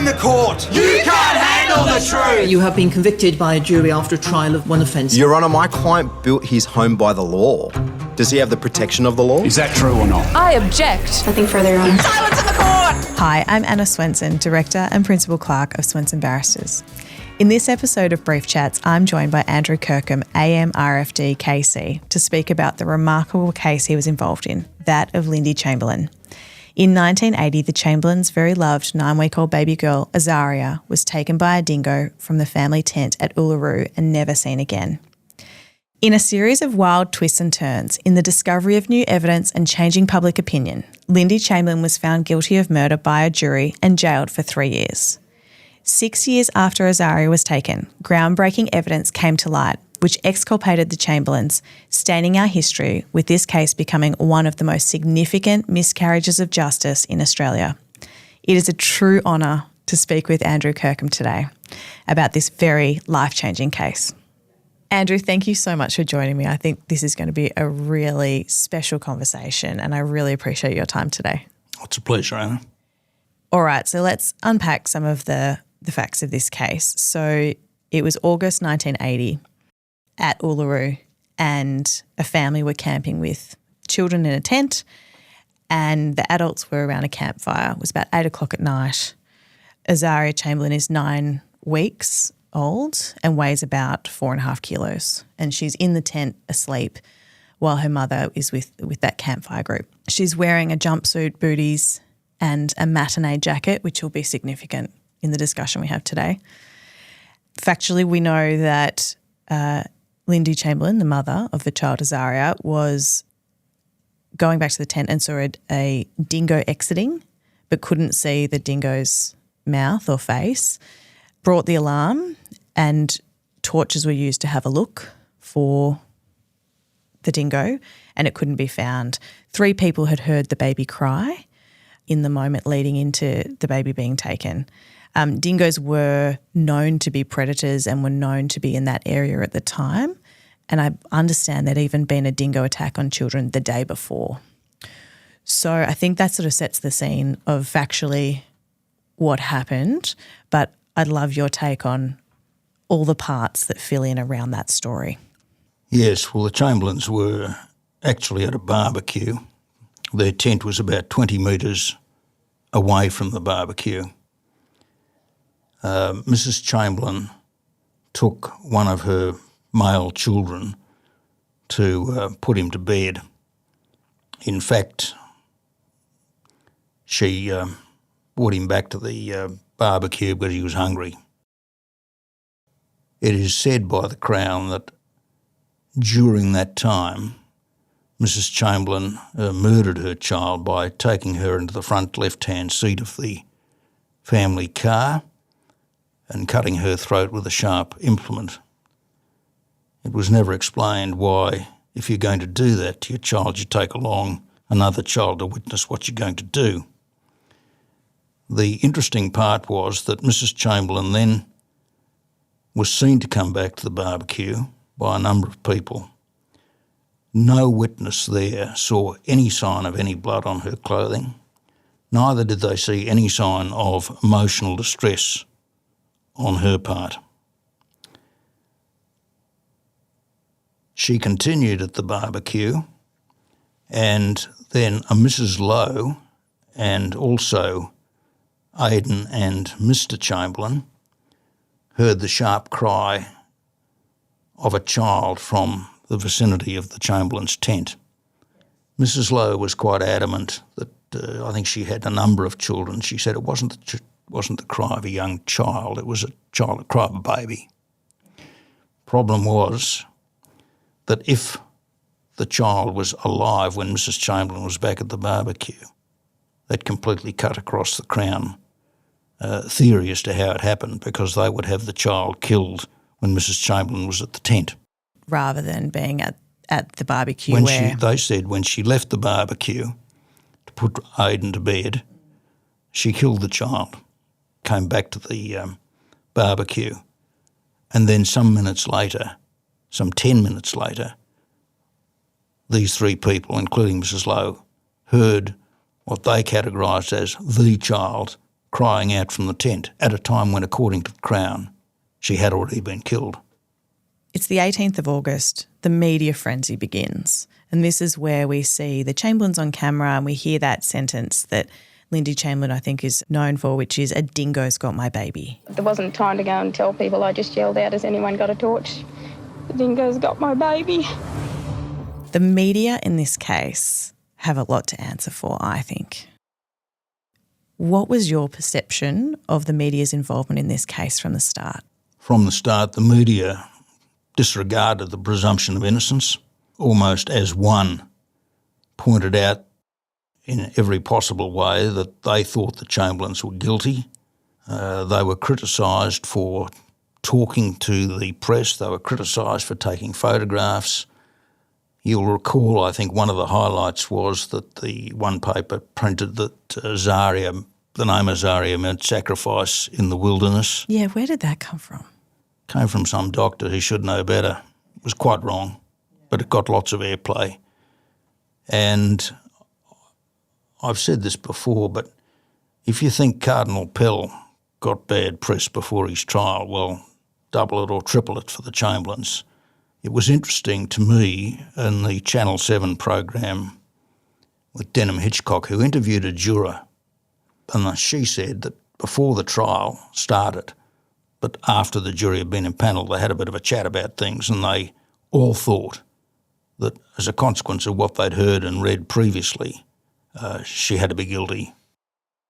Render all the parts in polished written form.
in the court. You can't handle the truth. You have been convicted by a jury after a trial of one offence. Your Honour, my client built his home by the law. Does he have the protection of the law? Is that true or not? I object. Nothing further on. Silence in the court! Hi, I'm Anna Swenson, Director and Principal Clerk of Swenson Barristers. In this episode of Brief Chats, I'm joined by Andrew Kirkham, AMRFD KC, to speak about the remarkable case he was involved in, that of Lindy Chamberlain. In 1980, the Chamberlains' very loved 9-week-old baby girl, Azaria, was taken by a dingo from the family tent at Uluru and never seen again. In a series of wild twists and turns, in the discovery of new evidence and changing public opinion, Lindy Chamberlain was found guilty of murder by a jury and jailed for 3 years. 6 years after Azaria was taken, groundbreaking evidence came to light which exculpated the Chamberlains, staining our history, with this case becoming one of the most significant miscarriages of justice in Australia. It is a true honour to speak with Andrew Kirkham today about this very life-changing case. Andrew, thank you so much for joining me. I think this is going to be a really special conversation and I really appreciate your time today. It's a pleasure, Anna. All right, so let's unpack some of the facts of this case. So it was August 1980 at Uluru and a family were camping with children in a tent and the adults were around a campfire. It was about 8 o'clock at night. Azaria Chamberlain is 9 weeks old and weighs about 4.5 kilos, and she's in the tent asleep while her mother is with that campfire group. She's wearing a jumpsuit, booties and a matinee jacket, which will be significant in the discussion we have today. Factually, we know that Lindy Chamberlain, the mother of the child Azaria, was going back to the tent and saw a dingo exiting but couldn't see the dingo's mouth or face, brought the alarm and torches were used to have a look for the dingo and it couldn't be found. 3 people had heard the baby cry in the moment leading into the baby being taken. Dingoes were known to be predators and were known to be in that area at the time, and I understand there'd even been a dingo attack on children the day before. So I think that sort of sets the scene of factually what happened, but I'd love your take on all the parts that fill in around that story. Yes, well, the Chamberlains were actually at a barbecue. Their tent was about 20 metres away from the barbecue. Mrs. Chamberlain took one of her male children to put him to bed. In fact, she brought him back to the barbecue because he was hungry. It is said by the Crown that during that time, Mrs. Chamberlain murdered her child by taking her into the front left-hand seat of the family car and cutting her throat with a sharp implement. It was never explained why, if you're going to do that to your child, you take along another child to witness what you're going to do. The interesting part was that Mrs. Chamberlain then was seen to come back to the barbecue by a number of people. No witness there saw any sign of any blood on her clothing. Neither did they see any sign of emotional distress on her part. She continued at the barbecue and then a Mrs. Lowe and also Aidan and Mr. Chamberlain heard the sharp cry of a child from the vicinity of the Chamberlain's tent. Mrs. Lowe was quite adamant that I think she had a number of children. She said it wasn't the cry of a young child, it was a cry of a baby. Problem was that if the child was alive when Mrs. Chamberlain was back at the barbecue, that completely cut across the Crown theory as to how it happened, because they would have the child killed when Mrs. Chamberlain was at the tent. Rather than being at the barbecue They said when she left the barbecue to put Aidan to bed, she killed the child, came back to the barbecue, and then some 10 minutes later, these 3 people, including Mrs. Lowe, heard what they categorised as the child crying out from the tent at a time when, according to the Crown, she had already been killed. It's the 18th of August. The media frenzy begins. And this is where we see the Chamberlains on camera and we hear that sentence that Lindy Chamberlain, I think, is known for, which is, "A dingo's got my baby." There wasn't time to go and tell people. I just yelled out, "Has anyone got a torch? The dingo's got my baby." The media in this case have a lot to answer for, I think. What was your perception of the media's involvement in this case from the start? From the start, the media disregarded the presumption of innocence, almost as one pointed out in every possible way that they thought the Chamberlains were guilty. They were criticised for talking to the press. They were criticised for taking photographs. You'll recall, I think one of the highlights was that the one paper printed that Azaria, the name Azaria meant sacrifice in the wilderness. Yeah, where did that come from? Came from some doctor who should know better. It was quite wrong, but it got lots of airplay. And I've said this before, but if you think Cardinal Pell got bad press before his trial, well, double it or triple it for the Chamberlains. It was interesting to me in the Channel 7 program with Denham Hitchcock, who interviewed a juror, and she said that before the trial started, but after the jury had been impanelled, they had a bit of a chat about things, and they all thought that as a consequence of what they'd heard and read previously, she had to be guilty.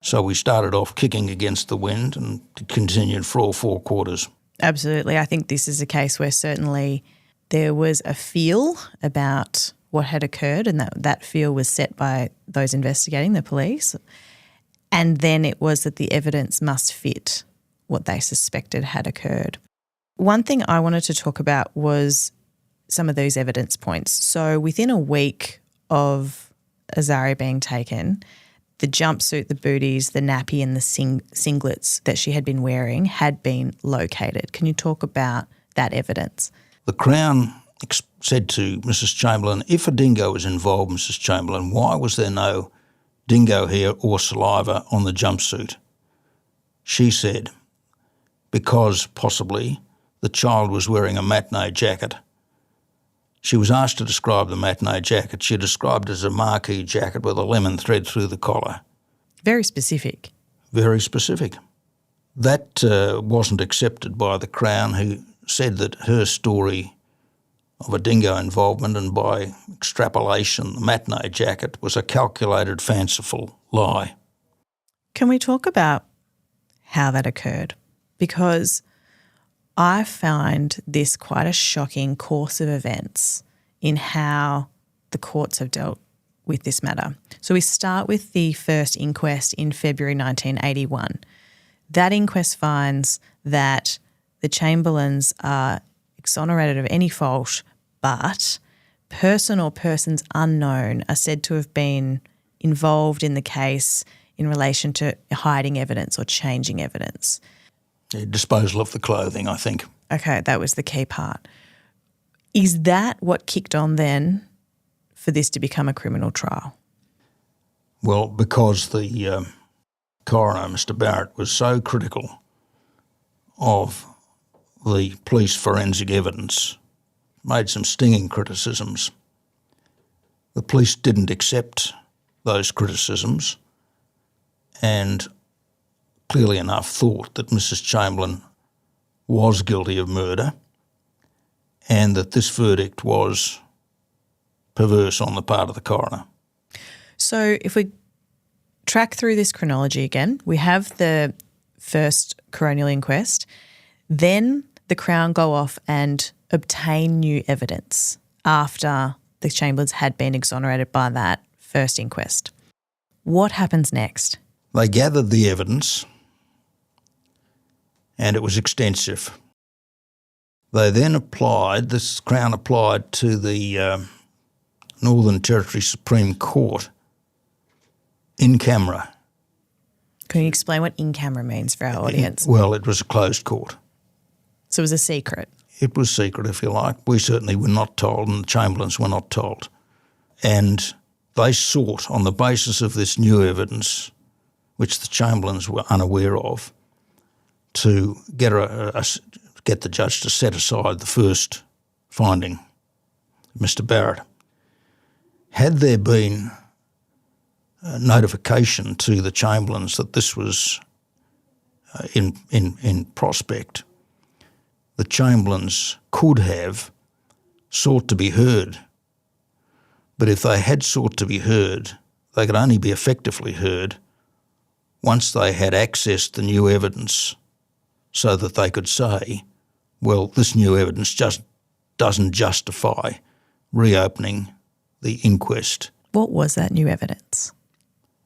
So we started off kicking against the wind and continued for all four quarters. Absolutely. I think this is a case where certainly there was a feel about what had occurred, and that feel was set by those investigating, the police. And then it was that the evidence must fit what they suspected had occurred. One thing I wanted to talk about was some of those evidence points. So within a week of Azaria being taken, the jumpsuit, the booties, the nappy and the singlets that she had been wearing had been located. Can you talk about that evidence? The Crown said to Mrs Chamberlain, if a dingo was involved, Mrs Chamberlain, why was there no dingo hair or saliva on the jumpsuit? She said, because possibly the child was wearing a matinee jacket. She was asked to describe the matinee jacket. She described it as a marquee jacket with a lemon thread through the collar. Very specific. Very specific. That wasn't accepted by the Crown, who said that her story of a dingo involvement and by extrapolation the matinee jacket was a calculated, fanciful lie. Can we talk about how that occurred? Because I find this quite a shocking course of events in how the courts have dealt with this matter. So we start with the first inquest in February 1981. That inquest finds that the Chamberlains are exonerated of any fault, but person or persons unknown are said to have been involved in the case in relation to hiding evidence or changing evidence. The disposal of the clothing, I think. Okay, that was the key part. Is that what kicked on then for this to become a criminal trial? Well, because the coroner, Mr Barrett, was so critical of the police forensic evidence, made some stinging criticisms. The police didn't accept those criticisms and clearly enough thought that Mrs Chamberlain was guilty of murder and that this verdict was perverse on the part of the coroner. So if we track through this chronology again, we have the first coronial inquest, then the Crown go off and obtain new evidence after the Chamberlains had been exonerated by that first inquest. What happens next? They gathered the evidence and it was extensive. They then applied, this Crown applied to the Northern Territory Supreme Court in camera. Can you explain what in camera means for our audience? Well, it was a closed court. So it was a secret. It was secret, if you like. We certainly were not told and the Chamberlains were not told. And they sought, on the basis of this new evidence, which the Chamberlains were unaware of, to get the judge to set aside the first finding, Mr. Barrett. Had there been notification to the Chamberlains that this was in prospect, the Chamberlains could have sought to be heard. But if they had sought to be heard, they could only be effectively heard once they had accessed the new evidence so that they could say, well, this new evidence just doesn't justify reopening the inquest. What was that new evidence?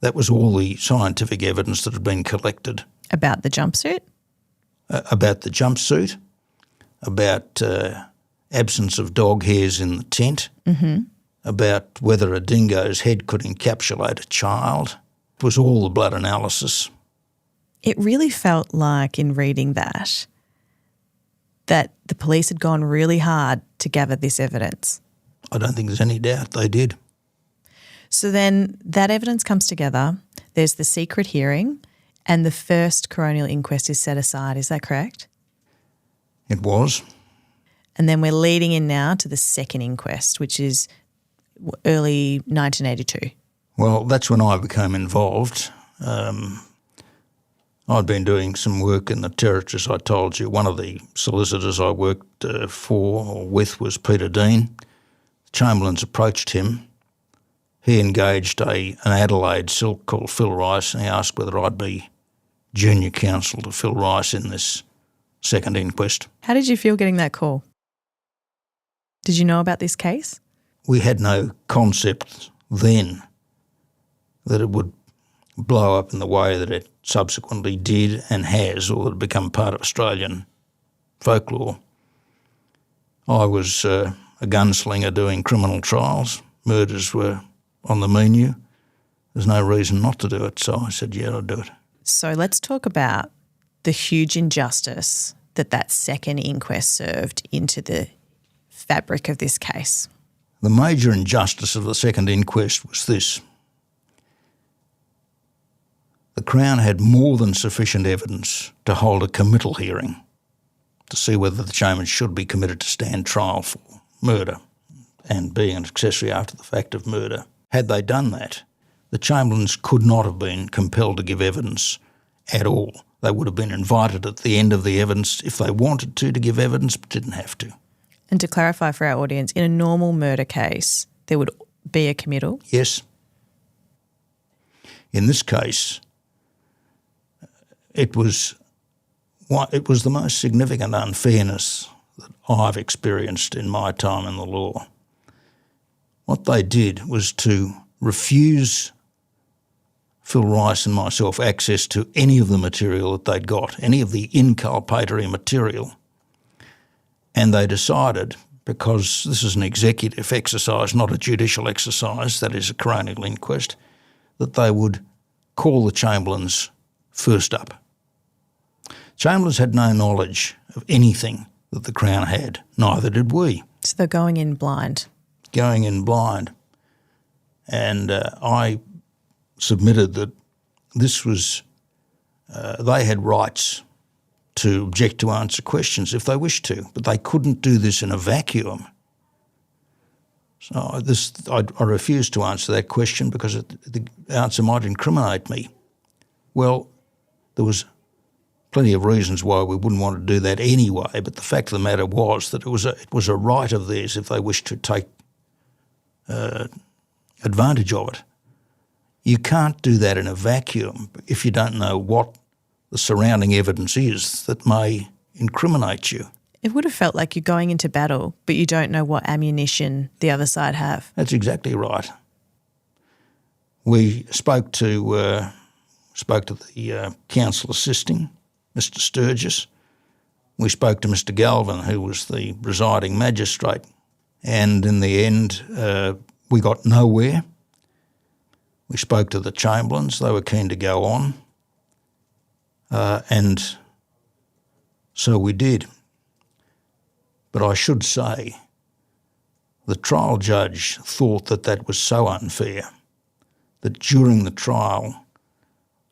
That was all the scientific evidence that had been collected. About the jumpsuit? About the jumpsuit, about absence of dog hairs in the tent, about whether a dingo's head could encapsulate a child. It was all the blood analysis. It really felt like, in reading that the police had gone really hard to gather this evidence. I don't think there's any doubt they did. So then that evidence comes together, there's the secret hearing, and the first coronial inquest is set aside. Is that correct? It was. And then we're leading in now to the second inquest, which is early 1982. Well, that's when I became involved. I'd been doing some work in the territories, I told you. One of the solicitors I worked for or with was Peter Dean. The Chamberlains approached him. He engaged an Adelaide silk called Phil Rice, and he asked whether I'd be junior counsel to Phil Rice in this second inquest. How did you feel getting that call? Did you know about this case? We had no concept then that it would blow up in the way that it subsequently did and has, or that it become part of Australian folklore. I was a gunslinger doing criminal trials. Murders were on the menu. There's no reason not to do it, so I said, yeah, I'll do it. So let's talk about the huge injustice that second inquest served into the fabric of this case. The major injustice of the second inquest was this. The Crown had more than sufficient evidence to hold a committal hearing to see whether the Chamberlains should be committed to stand trial for murder and being an accessory after the fact of murder. Had they done that, the Chamberlains could not have been compelled to give evidence at all. They would have been invited at the end of the evidence if they wanted to give evidence, but didn't have to. And to clarify for our audience, in a normal murder case, there would be a committal? Yes. In this case, it was the most significant unfairness that I've experienced in my time in the law. What they did was to refuse Phil Rice and myself access to any of the material that they'd got, any of the inculpatory material. And they decided, because this is an executive exercise, not a judicial exercise, that is a coronial inquest, that they would call the Chamberlains first up. Chamberlains had no knowledge of anything that the Crown had, neither did we. So they're going in blind. Going in blind. And I submitted that this was, they had rights to object to answer questions if they wished to, but they couldn't do this in a vacuum. So I refused to answer that question because the answer might incriminate me. Well, there was plenty of reasons why we wouldn't want to do that anyway, but the fact of the matter was that it was a right of theirs if they wished to take advantage of it. You can't do that in a vacuum if you don't know what the surrounding evidence is that may incriminate you. It would have felt like you're going into battle, but you don't know what ammunition the other side have. That's exactly right. We spoke to the counsel assisting, Mr. Sturgis. We spoke to Mr. Galvin, who was the presiding magistrate. And in the end, we got nowhere. We spoke to the Chamberlains. They were keen to go on. And so we did. But I should say the trial judge thought that was so unfair that during the trial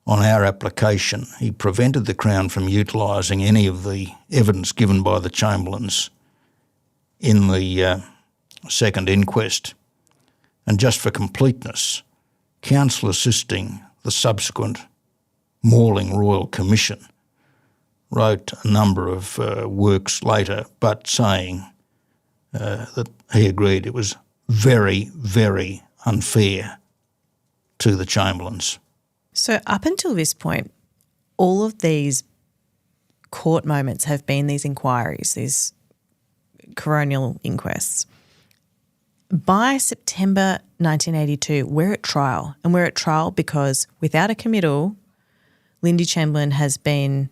on our application, he prevented the Crown from utilising any of the evidence given by the Chamberlains in the second inquest. And just for completeness, counsel assisting the subsequent Morling Royal Commission wrote a number of works later, but saying that he agreed it was very, very unfair to the Chamberlains. So up until this point, all of these court moments have been these inquiries, these coronial inquests. By September 1982, we're at trial. And we're at trial because without a committal, Lindy Chamberlain has been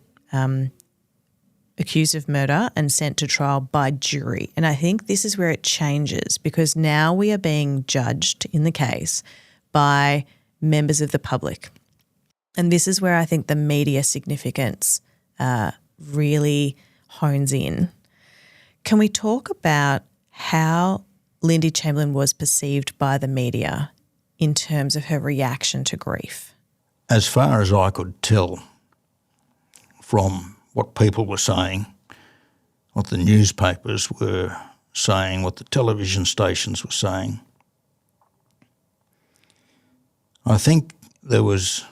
accused of murder and sent to trial by jury. And I think this is where it changes, because now we are being judged in the case by members of the public. And this is where I think the media significance really hones in. Can we talk about how Lindy Chamberlain was perceived by the media in terms of her reaction to grief? As far as I could tell from what people were saying, what the newspapers were saying, what the television stations were saying, I think there was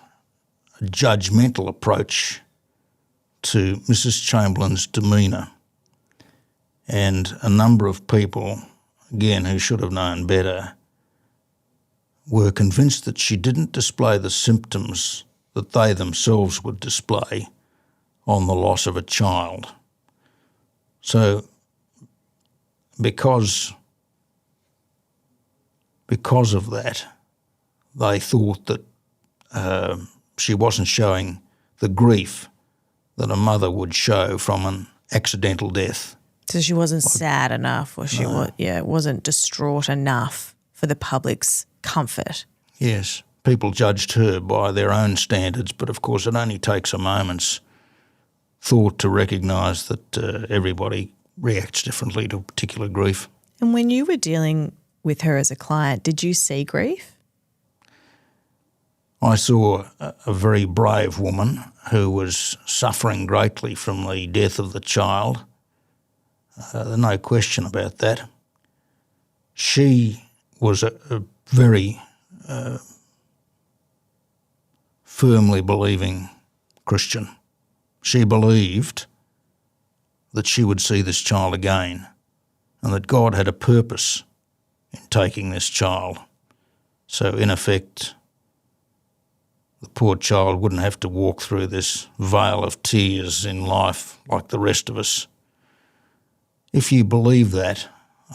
a judgmental approach to Mrs. Chamberlain's demeanour, and a number of people, again, who should have known better, were convinced that she didn't display the symptoms that they themselves would display on the loss of a child. So because of that, they thought that she wasn't showing the grief that a mother would show from an accidental death. So she wasn't sad enough, or she wasn't distraught enough for the public's comfort. Yes, people judged her by their own standards, but of course it only takes a moment's thought to recognise that everybody reacts differently to particular grief. And when you were dealing with her as a client, did you see grief? I saw a very brave woman who was suffering greatly from the death of the child. No question about that. She was a very firmly believing Christian. She believed that she would see this child again and that God had a purpose in taking this child. So in effect, the poor child wouldn't have to walk through this vale of tears in life like the rest of us. If you believe that,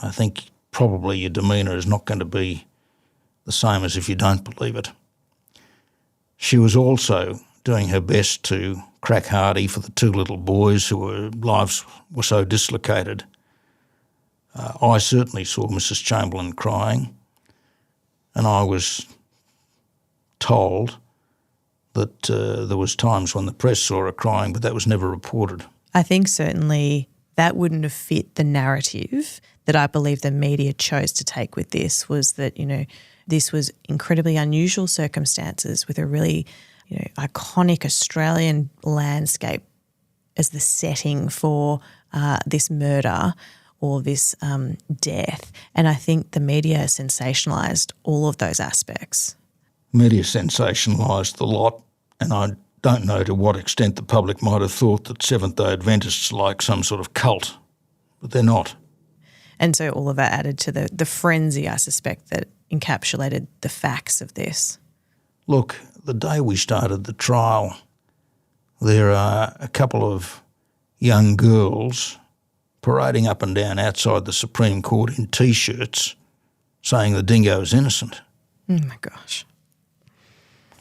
I think probably your demeanour is not going to be the same as if you don't believe it. She was also doing her best to crack hardy for the two little boys whose lives were so dislocated. I certainly saw Mrs. Chamberlain crying, and I was told that there was times when the press saw her crying, but that was never reported. I think certainly that wouldn't have fit the narrative that I believe the media chose to take with this, was that, this was incredibly unusual circumstances with a really, iconic Australian landscape as the setting for this murder or this death. And I think the media sensationalised all of those aspects. Media sensationalised a lot, and I don't know to what extent the public might have thought that Seventh-day Adventists are like some sort of cult, but they're not. And so all of that added to the frenzy, I suspect, that encapsulated the facts of this. Look, the day we started the trial, there are a couple of young girls parading up and down outside the Supreme Court in T-shirts saying the dingo is innocent. Oh my gosh.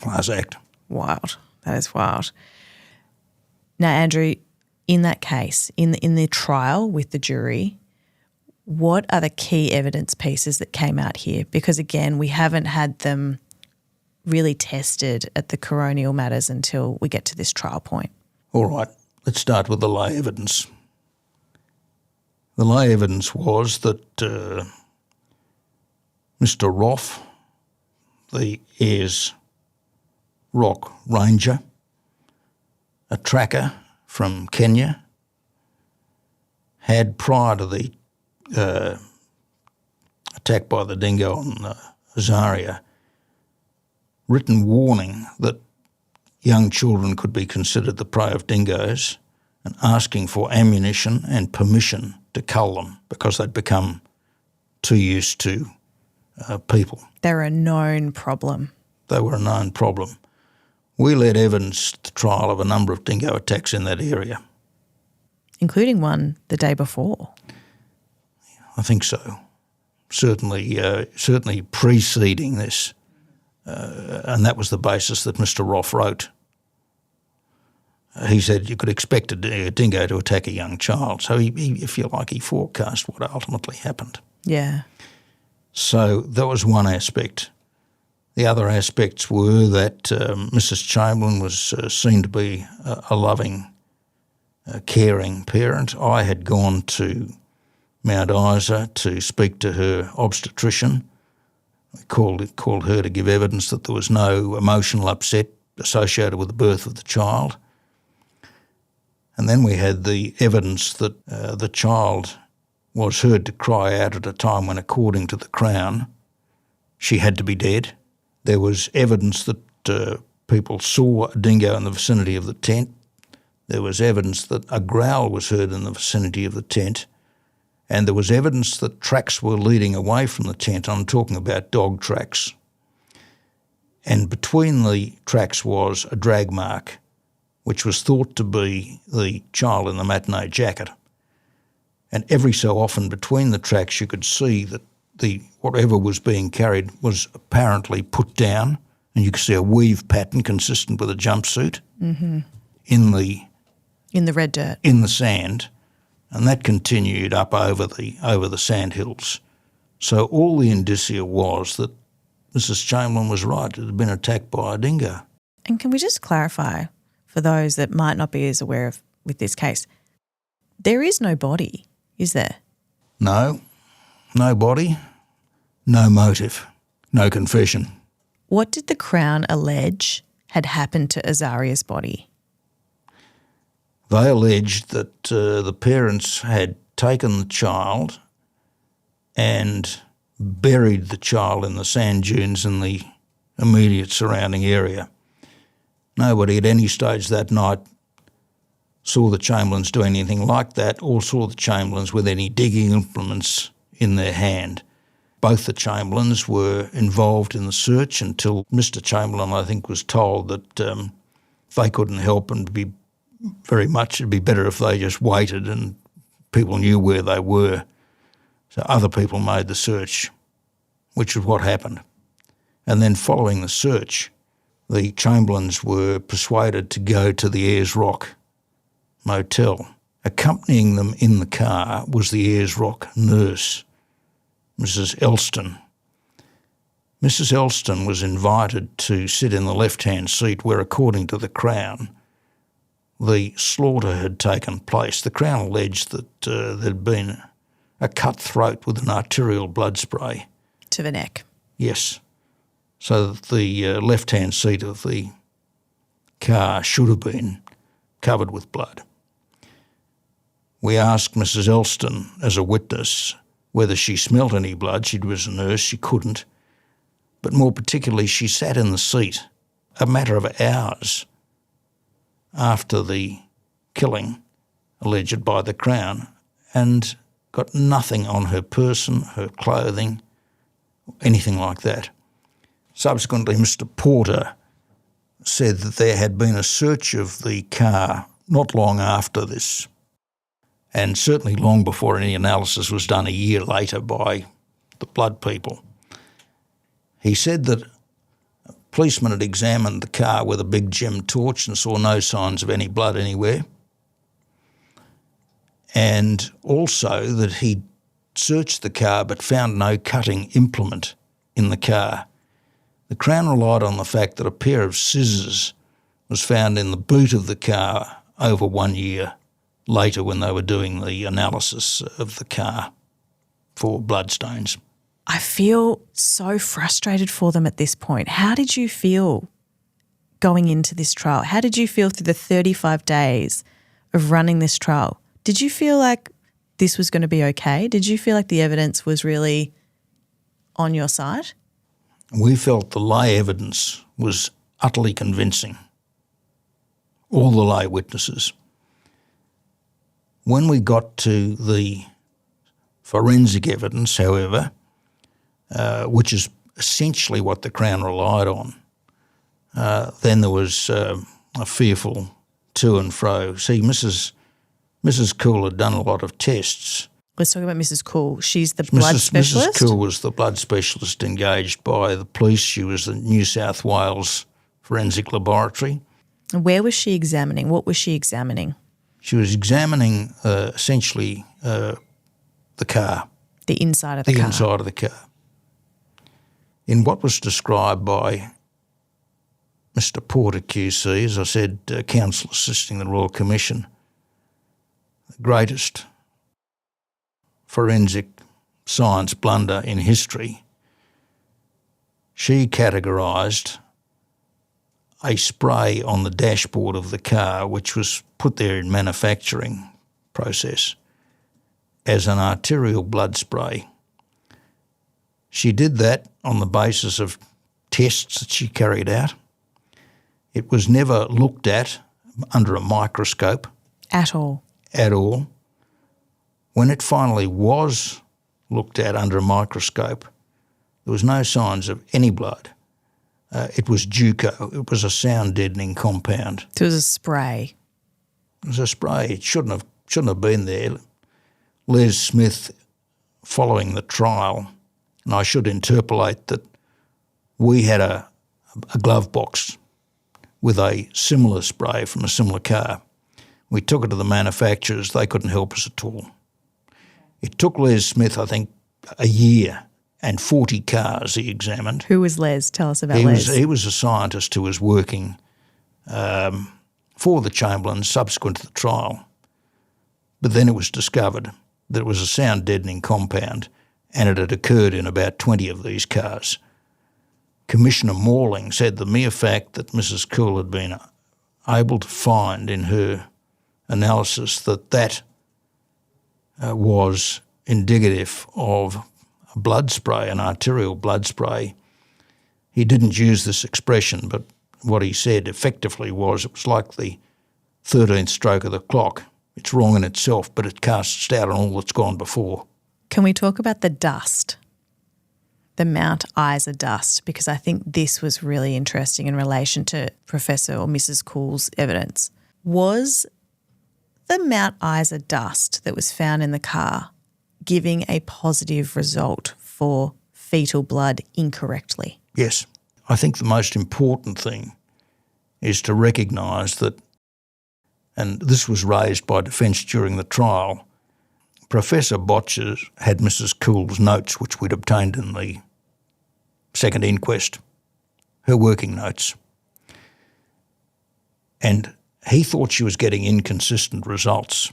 Class act. Wild. That is wild. Now, Andrew, in that case, in the trial with the jury, what are the key evidence pieces that came out here? Because, again, we haven't had them really tested at the coronial matters until we get to this trial point. All right, let's start with the lay evidence. The lay evidence was that Mr. Roff, the Ayers Rock Ranger, a tracker from Kenya, had prior to the attack by the dingo on Azaria, written warning that young children could be considered the prey of dingoes and asking for ammunition and permission to cull them because they'd become too used to people. They're a known problem. They were a known problem. We led evidence to trial of a number of dingo attacks in that area. Including one the day before. I think so. Certainly preceding this. And that was the basis that Mr. Roff wrote. He said you could expect a dingo to attack a young child. So he, if you like, he forecast what ultimately happened. Yeah. So that was one aspect. The other aspects were that Mrs. Chamberlain was seen to be a loving, caring parent. I had gone to Mount Isa to speak to her obstetrician. I called her to give evidence that there was no emotional upset associated with the birth of the child. And then we had the evidence that the child was heard to cry out at a time when, according to the Crown, she had to be dead. There was evidence that people saw a dingo in the vicinity of the tent. There was evidence that a growl was heard in the vicinity of the tent. And there was evidence that tracks were leading away from the tent. I'm talking about dog tracks. And between the tracks was a drag mark, which was thought to be the child in the matinee jacket. And every so often between the tracks you could see that whatever was being carried was apparently put down, and you could see a weave pattern consistent with a jumpsuit in the red dirt. In the sand, and that continued up over the sand hills. So all the indicia was that Mrs. Chamberlain was right. It had been attacked by a dingo. And can we just clarify for those that might not be as aware of with this case, there is no body, is there? No body, no motive, no confession. What did the Crown allege had happened to Azaria's body? They alleged that the parents had taken the child and buried the child in the sand dunes in the immediate surrounding area. Nobody at any stage that night saw the Chamberlains do anything like that or saw the Chamberlains with any digging implements in their hand. Both the Chamberlains were involved in the search until Mr. Chamberlain, I think, was told that they couldn't help and it'd be better if they just waited and people knew where they were. So other people made the search, which is what happened. And then following the search, the Chamberlains were persuaded to go to the Ayers Rock motel. Accompanying them in the car was the Ayers Rock nurse, Mrs. Elston. Mrs. Elston was invited to sit in the left-hand seat where, according to the Crown, the slaughter had taken place. The Crown alleged that there'd been a cut throat with an arterial blood spray. To the neck. Yes. So that the left-hand seat of the car should have been covered with blood. We asked Mrs. Elston as a witness whether she smelt any blood. She was a nurse, she couldn't. But more particularly, she sat in the seat a matter of hours after the killing alleged by the Crown and got nothing on her person, her clothing, anything like that. Subsequently, Mr. Porter said that there had been a search of the car not long after this, and certainly long before any analysis was done a year later by the blood people. He said that a policeman had examined the car with a big gem torch and saw no signs of any blood anywhere, and also that he searched the car but found no cutting implement in the car. The Crown relied on the fact that a pair of scissors was found in the boot of the car over 1 year later when they were doing the analysis of the car for bloodstains. I feel so frustrated for them at this point. How did you feel going into this trial? How did you feel through the 35 days of running this trial? Did you feel like this was going to be okay? Did you feel like the evidence was really on your side? We felt the lay evidence was utterly convincing, all the lay witnesses. When we got to the forensic evidence, however, which is essentially what the Crown relied on, then there was a fearful to and fro. See, Mrs. Cool had done a lot of tests. Let's talk about Mrs. Cool. She's the blood specialist? Mrs. Cool was the blood specialist engaged by the police. She was the New South Wales Forensic Laboratory. And where was she examining? What was she examining? She was examining essentially the car. The inside of the car. The inside of the car. In what was described by Mr. Porter QC, as I said, counsel assisting the Royal Commission, the greatest forensic science blunder in history, she categorised a spray on the dashboard of the car, which was put there in manufacturing process, as an arterial blood spray. She did that on the basis of tests that she carried out. It was never looked at under a microscope. At all. At all. When it finally was looked at under a microscope, there was no signs of any blood. It was Duco. It was a sound deadening compound. So it was a spray. It was a spray. It shouldn't have been there. Les Smith, following the trial, and I should interpolate that we had a glove box with a similar spray from a similar car. We took it to the manufacturers. They couldn't help us at all. It took Les Smith, I think, a year and 40 cars he examined. Who was Les? Tell us about Les. He was a scientist who was working for the Chamberlains subsequent to the trial. But then it was discovered that it was a sound deadening compound, and it had occurred in about 20 of these cars. Commissioner Morling said the mere fact that Mrs. Cool had been able to find in her analysis that was indicative of a blood spray, an arterial blood spray. He didn't use this expression, but what he said effectively was it was like the 13th stroke of the clock. It's wrong in itself, but it casts doubt on all that's gone before. Can we talk about the dust, the Mount Isa dust, because I think this was really interesting in relation to Professor or Mrs. Cool's evidence. Was the Mount Isa dust that was found in the car giving a positive result for fetal blood incorrectly? Yes. I think the most important thing is to recognise that, and this was raised by defence during the trial, Professor Botches had Mrs. Cool's notes, which we'd obtained in the second inquest, her working notes. And he thought she was getting inconsistent results.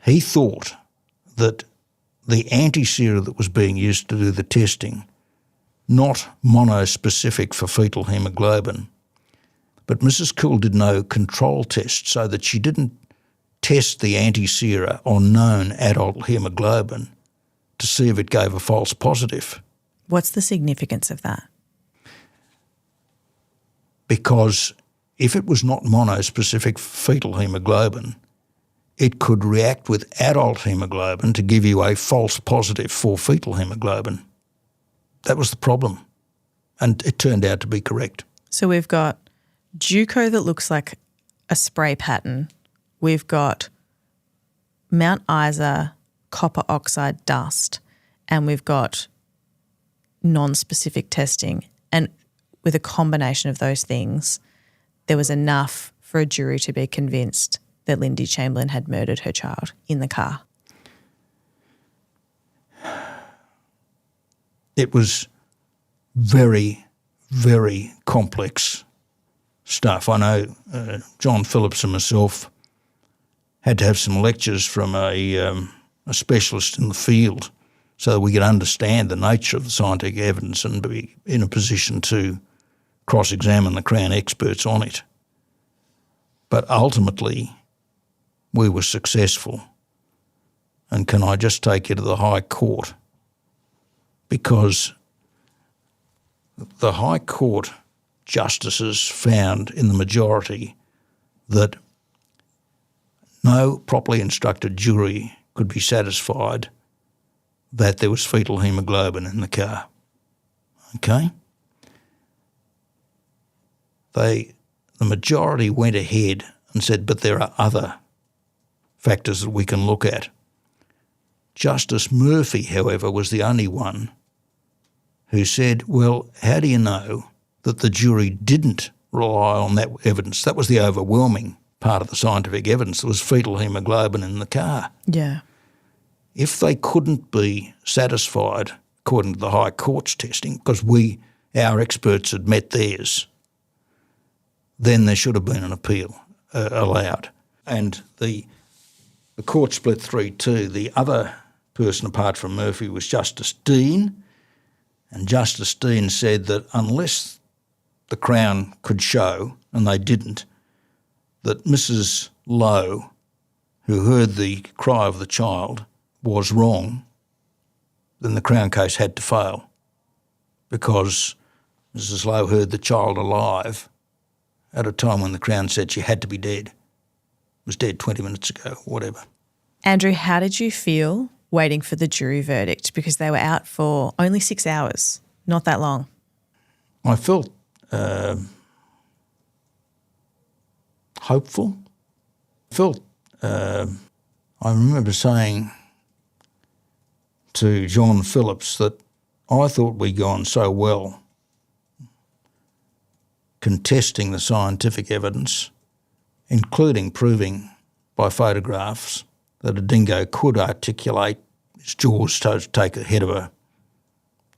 He thought that the anti-sera that was being used to do the testing, not monospecific for fetal hemoglobin, but Mrs. Cool did no control test so that she didn't test the anti-sera on known adult hemoglobin to see if it gave a false positive. What's the significance of that? Because if it was not monospecific fetal hemoglobin, it could react with adult hemoglobin to give you a false positive for fetal hemoglobin. That was the problem, and it turned out to be correct. So we've got Duco that looks like a spray pattern. We've got Mount Isa copper oxide dust, and we've got non-specific testing. And with a combination of those things, there was enough for a jury to be convinced that Lindy Chamberlain had murdered her child in the car. It was very, very complex stuff. I know John Phillips and myself had to have some lectures from a specialist in the field so that we could understand the nature of the scientific evidence and be in a position to cross-examine the Crown experts on it. But ultimately, we were successful. And can I just take you to the High Court? Because the High Court justices found in the majority that no properly instructed jury could be satisfied that there was fetal haemoglobin in the car. Okay? The majority went ahead and said, but there are other factors that we can look at. Justice Murphy, however, was the only one who said, well, how do you know that the jury didn't rely on that evidence? That was the overwhelming part of the scientific evidence. There was fetal haemoglobin in the car. Yeah. If they couldn't be satisfied, according to the High Court's testing, because our experts had met theirs, then there should have been an appeal allowed. And the court split 3-2. The other person apart from Murphy was Justice Dean, and Justice Dean said that unless the Crown could show, and they didn't, that Mrs. Lowe, who heard the cry of the child, was wrong, then the Crown case had to fail because Mrs. Lowe heard the child alive at a time when the Crown said she had to be dead. Was dead 20 minutes ago, whatever. Andrew, how did you feel waiting for the jury verdict? Because they were out for only 6 hours, not that long. I felt hopeful. I remember saying to John Phillips that I thought we'd gone so well contesting the scientific evidence, including proving by photographs that a dingo could articulate its jaws to take the head of a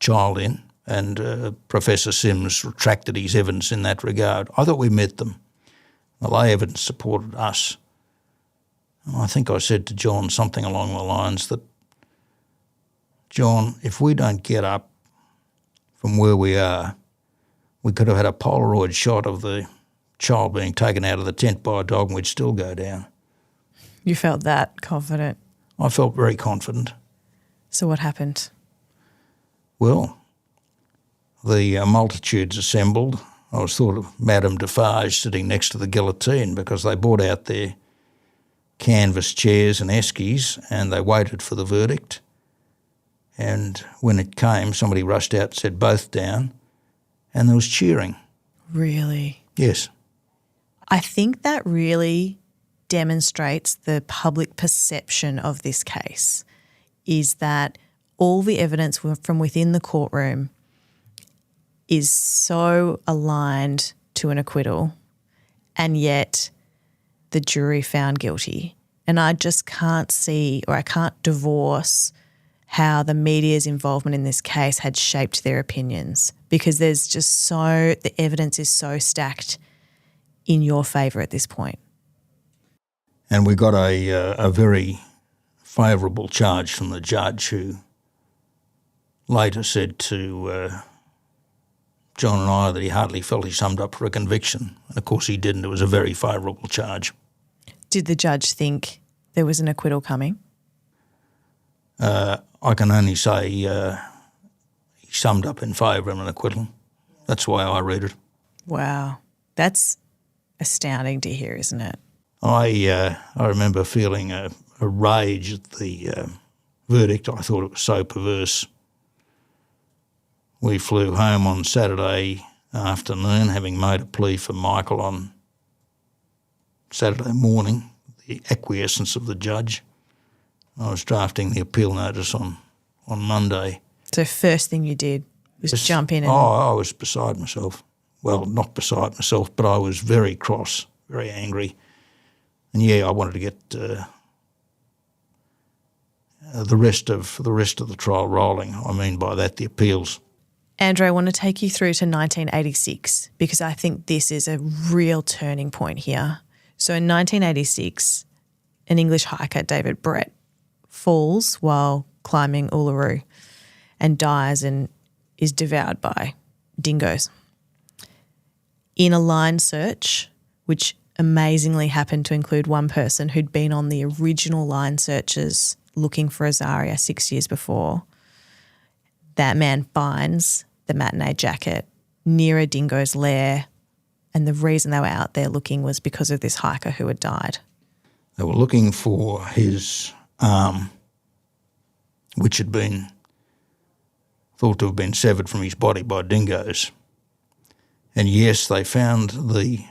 child in, and Professor Sims retracted his evidence in that regard. I thought we met them. The lay evidence supported us. And I think I said to John something along the lines that, John, if we don't get up from where we are, we could have had a Polaroid shot of the child being taken out of the tent by a dog and we'd still go down. You felt that confident? I felt very confident. So what happened? Well, the multitudes assembled. I was thought of Madame Defarge sitting next to the guillotine because they brought out their canvas chairs and eskies and they waited for the verdict. And when it came, somebody rushed out and said, both down, and there was cheering. Really? Yes. I think that really demonstrates the public perception of this case, is that all the evidence from within the courtroom is so aligned to an acquittal, and yet the jury found guilty. And I just can't see, or I can't divorce how the media's involvement in this case had shaped their opinions, because there's just the evidence is so stacked in your favour at this point. And we got a very favourable charge from the judge, who later said to John and I that he hardly felt he summed up for a conviction. And of course he didn't. It was a very favourable charge. Did the judge think there was an acquittal coming? I can only say he summed up in favour of an acquittal. That's the way I read it. Wow. That's astounding to hear, isn't it? I remember feeling a rage at the verdict. I thought it was so perverse. We flew home on Saturday afternoon, having made a plea for Michael on Saturday morning, the acquiescence of the judge. I was drafting the appeal notice on Monday. So first thing you did was jump in and... I was beside myself. Well, not beside myself, but I was very cross, very angry. And I wanted to get the rest of the trial rolling. I mean by that, the appeals. Andrew, I want to take you through to 1986 because I think this is a real turning point here. So in 1986, an English hiker, David Brett, falls while climbing Uluru and dies and is devoured by dingoes. in a line search, which amazingly happened to include one person who'd been on the original line searches looking for Azaria 6 years before, that man finds the matinee jacket near a dingo's lair, and the reason they were out there looking was because of this hiker who had died. They were looking for his arm, which had been thought to have been severed from his body by dingoes. And yes, they found the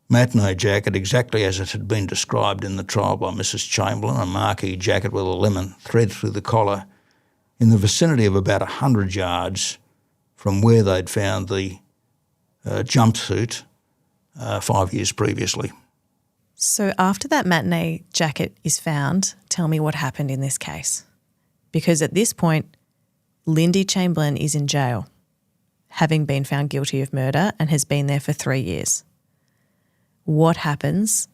matinee jacket exactly as it had been described in the trial by Mrs. Chamberlain, a marquee jacket with a lemon thread through the collar, in the vicinity of about 100 yards from where they'd found the jumpsuit 5 years previously. So after that matinee jacket is found, tell me what happened in this case. Because at this point, Lindy Chamberlain is in jail, having been found guilty of murder and has been there for 3 years. What happens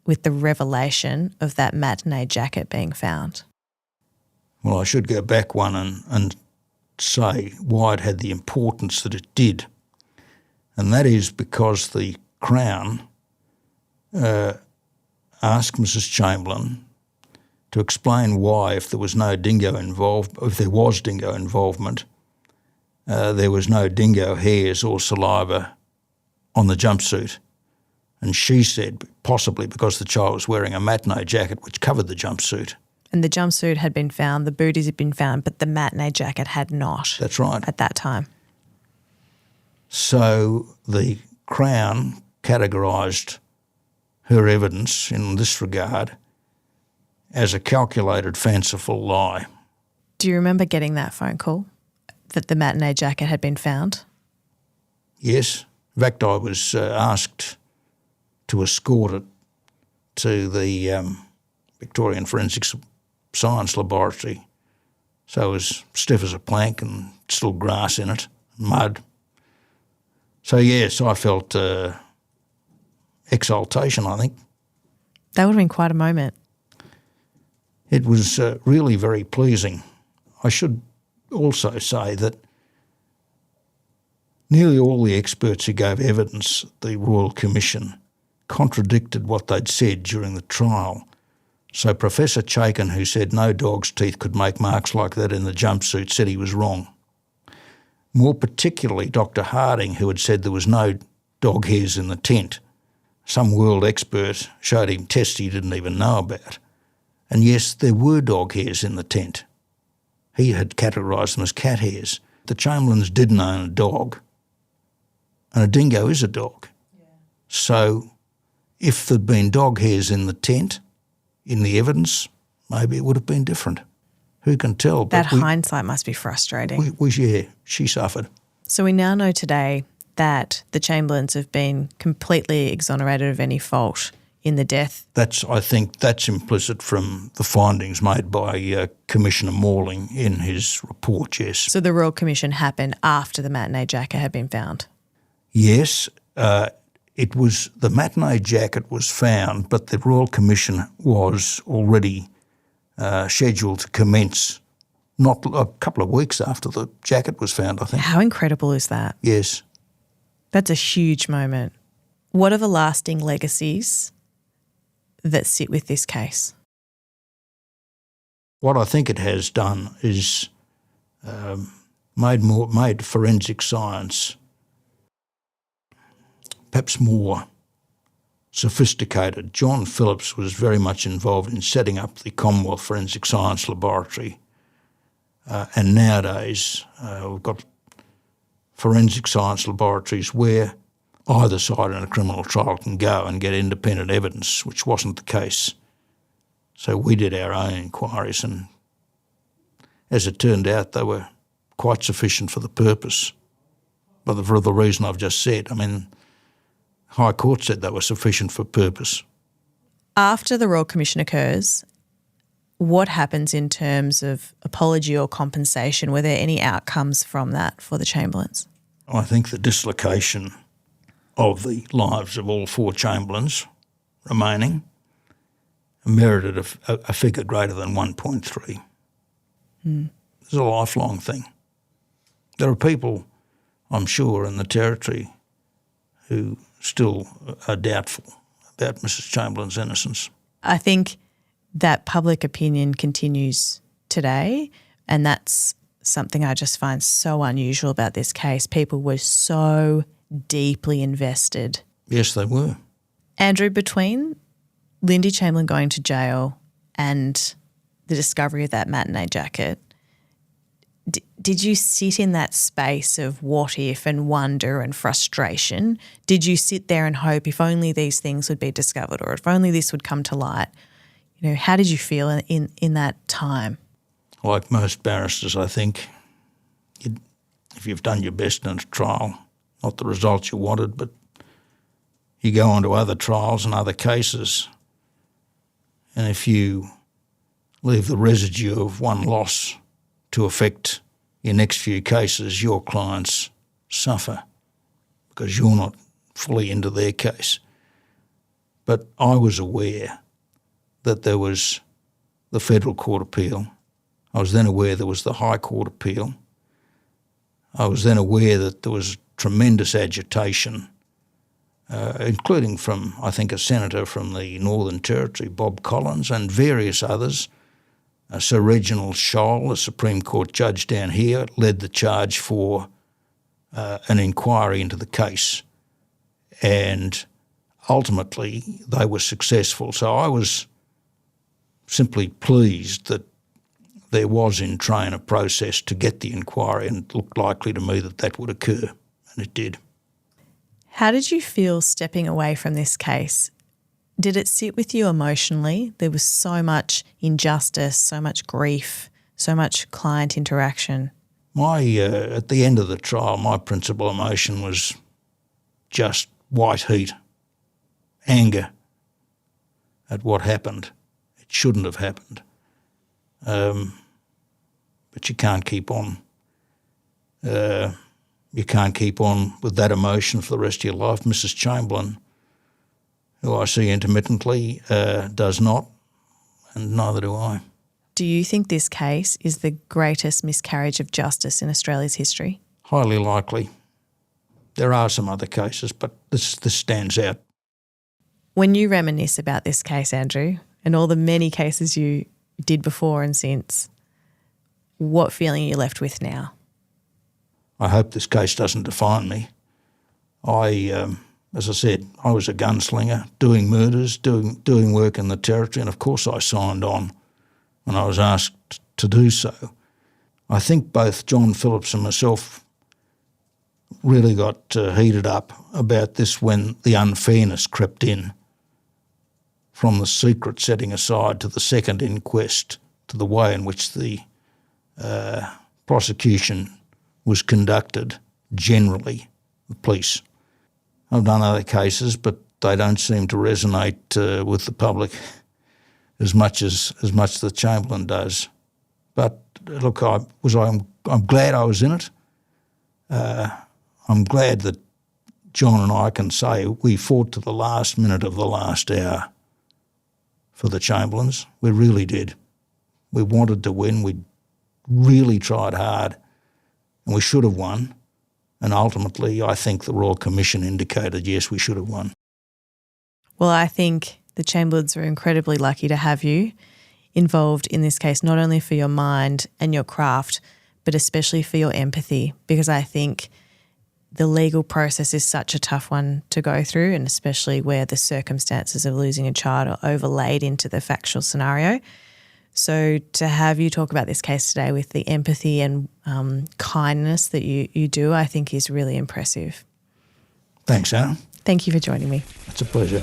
with the revelation of that matinee jacket being found? Well, I should go back one and say why it had the importance that it did. And that is because the Crown asked Mrs. Chamberlain to explain why, if there was dingo involvement, there was no dingo hairs or saliva on the jumpsuit. And she said possibly because the child was wearing a matinee jacket which covered the jumpsuit. And the jumpsuit had been found, the booties had been found, but the matinee jacket had not. That's right. At that time. So the Crown categorised her evidence in this regard as a calculated, fanciful lie. Do you remember getting that phone call that the matinee jacket had been found? Yes. In fact, I was asked to escort it to the Victorian Forensic Science Laboratory. So it was stiff as a plank and still grass in it, mud. So yes, I felt exaltation, I think. That would have been quite a moment. It was really very pleasing. I should also say that nearly all the experts who gave evidence at the Royal Commission contradicted what they'd said during the trial. So Professor Chaikin, who said no dog's teeth could make marks like that in the jumpsuit, said he was wrong. More particularly Dr. Harding, who had said there was no dog hairs in the tent. Some world expert showed him tests he didn't even know about. And yes, there were dog hairs in the tent. He had categorised them as cat hairs. The Chamberlains didn't own a dog, and a dingo is a dog. Yeah. So if there'd been dog hairs in the tent, in the evidence, maybe it would have been different. Who can tell? That hindsight must be frustrating. Yeah, she suffered. So we now know today that the Chamberlains have been completely exonerated of any fault in the death. I think that's implicit from the findings made by Commissioner Morling in his report, yes. So the Royal Commission happened after the matinee jacket had been found? Yes, it was the matinee jacket was found, but the Royal Commission was already scheduled to commence not a couple of weeks after the jacket was found, I think. How incredible is that? Yes. That's a huge moment. What are the lasting legacies that sit with this case? What I think it has done is made forensic science perhaps more sophisticated. John Phillips was very much involved in setting up the Commonwealth Forensic Science Laboratory, and nowadays we've got forensic science laboratories where either side in a criminal trial can go and get independent evidence, which wasn't the case. So we did our own inquiries, and as it turned out, they were quite sufficient for the purpose. But for the reason I've just said, I mean, High Court said they were sufficient for purpose. After the Royal Commission occurs, what happens in terms of apology or compensation? Were there any outcomes from that for the Chamberlains? I think the dislocation of the lives of all four Chamberlains remaining merited a figure greater than 1.3. It's a lifelong thing. There are people, I'm sure, in the Territory who still are doubtful about Mrs. Chamberlain's innocence. I think that public opinion continues today, and that's something I just find so unusual about this case. People were so deeply invested. Yes, they were. Andrew, between Lindy Chamberlain going to jail and the discovery of that matinee jacket, did you sit in that space of what if and wonder and frustration? Did you sit there and hope if only these things would be discovered or if only this would come to light? You know, how did you feel in that time? Like most barristers, I think, if you've done your best in a trial, not the results you wanted, but you go on to other trials and other cases, and if you leave the residue of one loss to affect your next few cases, your clients suffer because you're not fully into their case. But I was aware that there was the Federal Court appeal. I was then aware there was the High Court appeal. I was then aware that there was tremendous agitation, including from, I think, a senator from the Northern Territory, Bob Collins, and various others. Sir Reginald Scholl, a Supreme Court judge down here, led the charge for an inquiry into the case. And ultimately, they were successful. So I was simply pleased that there was in train a process to get the inquiry, and it looked likely to me that that would occur, and it did. How did you feel stepping away from this case? Did it sit with you emotionally? There was so much injustice, so much grief, so much client interaction. At the end of the trial, my principal emotion was just white heat, anger at what happened. It shouldn't have happened. But you can't keep on. You can't keep on with that emotion for the rest of your life. Mrs. Chamberlain, who I see intermittently, does not, and neither do I. Do you think this case is the greatest miscarriage of justice in Australia's history? Highly likely. There are some other cases, but this stands out. When you reminisce about this case, Andrew, and all the many cases you did before and since, what feeling are you left with now? I hope this case doesn't define me. As I said, I was a gunslinger, doing murders, doing work in the Territory, and of course I signed on when I was asked to do so. I think both John Phillips and myself really got heated up about this when the unfairness crept in, from the secret setting aside to the second inquest to the way in which the prosecution was conducted generally, the police. I've done other cases, but they don't seem to resonate with the public as much the Chamberlain does. But look, I'm glad I was in it. I'm glad that John and I can say we fought to the last minute of the last hour for the Chamberlains. We really did. We wanted to win. We really tried hard, and we should have won. And ultimately, I think the Royal Commission indicated, yes, we should have won. Well, I think the Chamberlains are incredibly lucky to have you involved in this case, not only for your mind and your craft, but especially for your empathy, because I think the legal process is such a tough one to go through, and especially where the circumstances of losing a child are overlaid into the factual scenario. So to have you talk about this case today with the empathy and kindness that you do, I think is really impressive. Thanks, Anna. Thank you for joining me. It's a pleasure.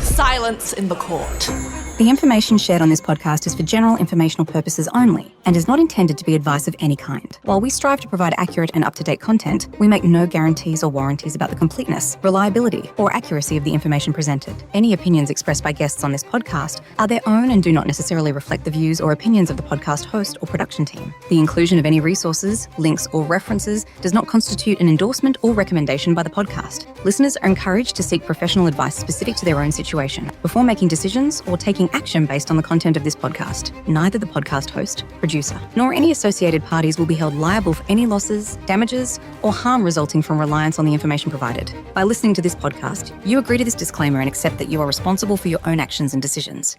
Silence in the court. The information shared on this podcast is for general informational purposes only and is not intended to be advice of any kind. While we strive to provide accurate and up-to-date content, we make no guarantees or warranties about the completeness, reliability, or accuracy of the information presented. Any opinions expressed by guests on this podcast are their own and do not necessarily reflect the views or opinions of the podcast host or production team. The inclusion of any resources, links, or references does not constitute an endorsement or recommendation by the podcast. Listeners are encouraged to seek professional advice specific to their own situation before making decisions or taking taking action based on the content of this podcast. Neither the podcast host, producer, nor any associated parties will be held liable for any losses, damages, or harm resulting from reliance on the information provided. By listening to this podcast, you agree to this disclaimer and accept that you are responsible for your own actions and decisions.